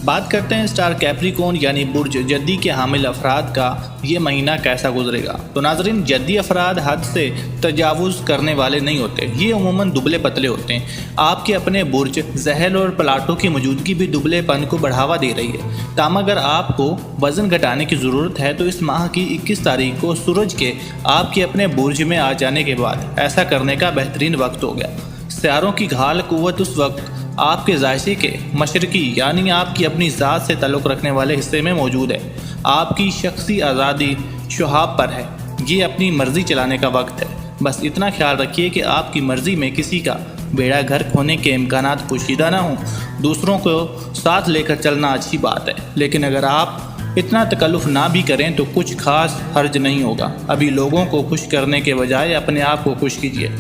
बात करते हैं स्टार कैप्रिकॉर्न यानी बुर्ज जद्दी के हामिल अफराद का ये महीना कैसा गुजरेगा। तो नाजरीन, जद्दी अफराद हद से तजावुज़ करने वाले नहीं होते। ये उमूमन दुबले पतले होते हैं। आपके अपने बुर्ज, जहल और प्लाटों की मौजूदगी भी दुबलेपन को बढ़ावा दे रही है। ताम अगर आपको वज़न घटाने की ज़रूरत है तो इस माह की 21 तारीख को सूरज के आपके अपने बुर्ज में आ जाने के बाद ऐसा करने का बेहतरीन वक्त हो गया। सितारों की घाल कुव्वत उस वक्त आपके जायसे के मशरकी यानी आपकी अपनी ज़ात से ताल्लुक़ रखने वाले हिस्से में मौजूद है। आपकी शख्सी आज़ादी शुहाब पर है। ये अपनी मर्ज़ी चलाने का वक्त है। बस इतना ख्याल रखिए कि आपकी मर्ज़ी में किसी का बेड़ा गर्क होने के इम्कानात पोशीदा ना हों। दूसरों को साथ लेकर चलना अच्छी बात है, लेकिन अगर आप इतना तकल्लुफ़ ना भी करें तो कुछ खास हर्ज नहीं होगा। अभी लोगों को खुश करने के बजाय अपने आप को खुश कीजिए।